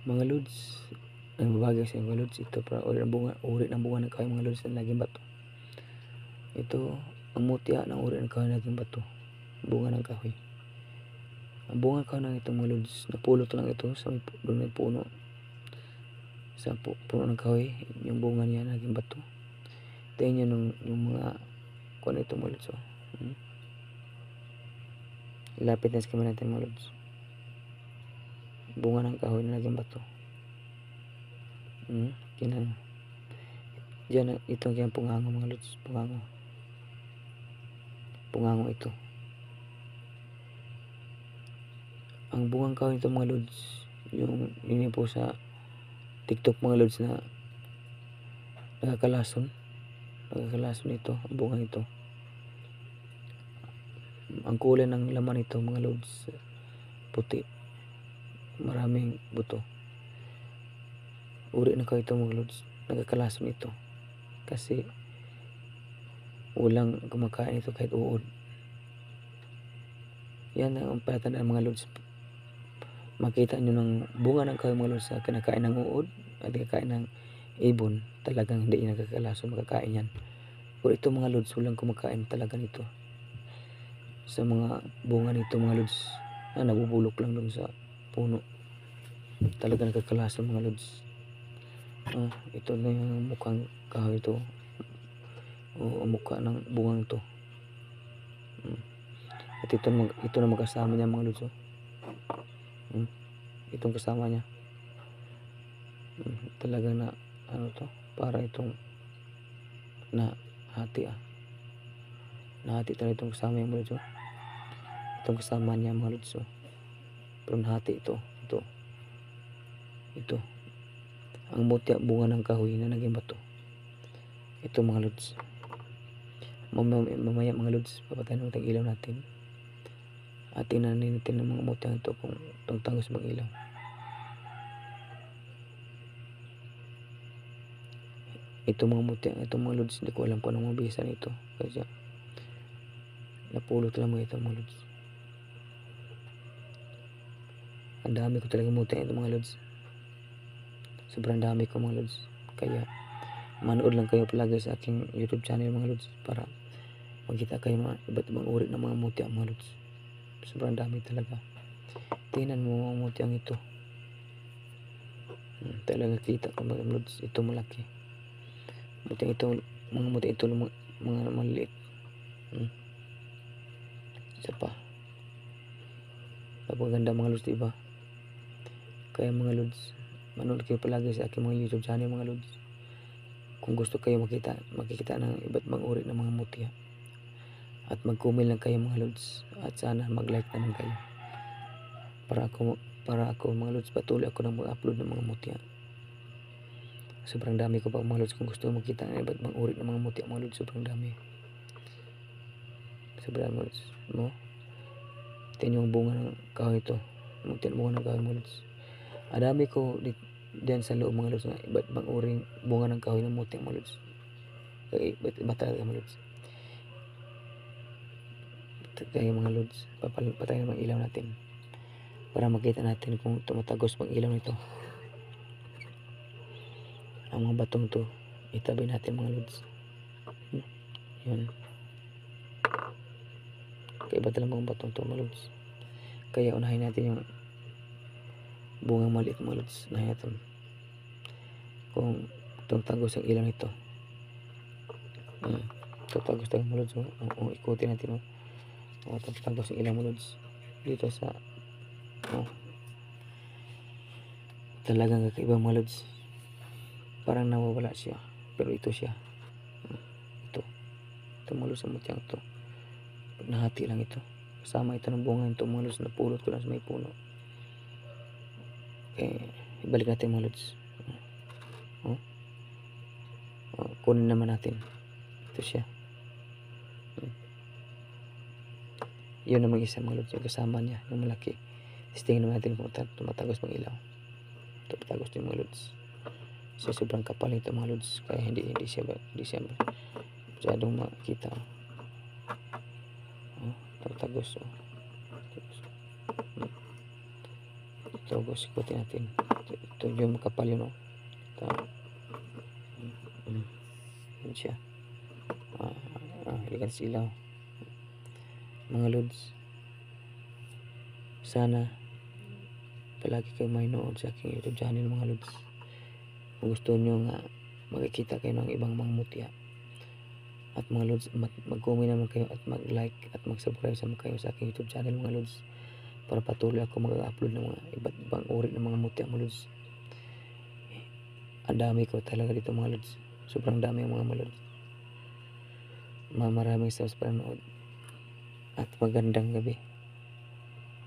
Mga lods, ang babagay sa mga lods, ito para uri ng bunga ng kahoy mga lods na naging bato. Ito ang mutya ng uri ng kahoy na naging bato, bunga ng kahoy. Ang bunga ng kahoy ng itong mga lods, napulot lang ito sa doon may puno, sa puno ng kahoy, yung bunga niya naging bato. Tingnan nyo yung mga kung ano itong mga lods. Lapit na sa kamera natin mga lods, bunga ng kahoy na naging bato. Kinan diyan itong kayang pungango mga lods, pungango ito. Ang bungang kahoy nito mga lods, yung yun po sa TikTok mga lods na nakakalason ito, ang bunga nito. Ang kulay ng laman nito mga lods, puti, maraming buto. Uri ng kahoy ito mga lods, nakakalason ito kasi walang kumakain ito kahit uod. Yan ang palatandaan mga lods. Makita nyo ng bunga ng kahoy mga lods sa kinakain ng uod at kinakain ng ibon, talagang hindi yan nakakalason, makakain yan. Pero ito mga lods, walang kumakain talaga nito sa mga bunga nito mga lods na nabubulok lang dun sa puno. Talagang nakakalason mga lods. Ito na yung mukhang kahoy ito, o mukha ng bungang ito. At ito na magkasama niya mga lods. Itong kasama niya, talaga na ano to, para itong nahati nahati talaga itong kasama niya mga lods. Itong kasama niya mga lods, pero nahati ito ang mutya bunga ng kahoy na naging bato. Ito mga lods, mamaya mga lods, papatayin natin ang ilaw natin at tinanin natin ng mga mutya ito kung itong tangos mag ilaw. Ito mga mutya, itong mga lods, hindi ko alam kung anong mabisa nito kasi napulot lang mga ito mga lods. Ang dami ko talaga mutya ito mga lods, sobrang dami ko mga lods. Kaya manood lang kayo palagi sa aking YouTube channel mga lods para makita kayo mga iba't ibang uri ng mga mutya mga lods. Sobrang dami talaga. Tingnan mo mga mutyang ito, talaga kita ko mga lods, ito malaki. Mutyang ito, mga mutya ito mga maliit. Isa pa, napaganda mga lods, diba? Kaya mga lods, manood kayo palagi sa aking mga YouTube channel mga lods kung gusto kayo makikita ng iba't ibang uri ng mga mutya. At mag-comment lang kayo mga lods, at sana mag-like na lang kayo para ako mga lods, patuloy ako na mag-upload ng mga mutya. Sobrang dami ko pa mga lods, kung gusto makita ng iba't ibang uri ng mga mutya mga lods, sobrang dami mga lods mo. Tingnan yung bunga ng kahoy ito, mutya bunga ng kahoy mga lods. Adami ko diyan sa loob mga lods na iba't ibang uring bunga ng kahoy ng mutya mga lods. Iba't iba talaga mga lods. Kaya mga lods, patayin ang ilaw natin para makita natin kung tumatagos pang ilaw nito. Ang mga batong to itabi natin mga lods. Yun, kaya iba talaga mga batong to mga lods. Kaya unahin natin yung bunga maliit mga lods. Unahin natin kung tumatagos ang ilaw nito. Tumatagos tayo mga lods. Ikutin natin tumatagos ang ilaw mga lods dito sa talagang kakaiba mga lods. Parang nawawala siya, pero ito siya. Ito mga lods, ang mutyang ito, nahati lang ito, kasama ito ng bunga ito mga lods, napulot ko lang sa may puno. Ibalik natin mga lods. Kunin naman natin, ito siya. Yun naman isa mga lods, yung kasama niya, yung malaki. Tingnan natin kung tumatagos ng ilaw. Tumatagos din mga lods. So sobrang kapal nito mga lods, kaya hindi siya masyadong makita. Tumatagos. Tumatagos, ikutin natin. ito yung makapal yun, oh. Ta yun siya. Halika sa ilaw. Mga lods, sana palagi kayong manonood sa aking YouTube channel mga lods. Kung gusto nyo nga makikita kayo ng ibang mga mutya, at mga lods, mag-comment naman kayo at mag-like at mag-subscribe sa kayo sa aking YouTube channel mga lods, para patuloy ako mag-upload ng mga iba't ibang uri ng mga mutya mga lods. Ang dami ko talaga dito mga lods, sobrang dami ang mga lods. Maraming sa panonood at magandang gabi.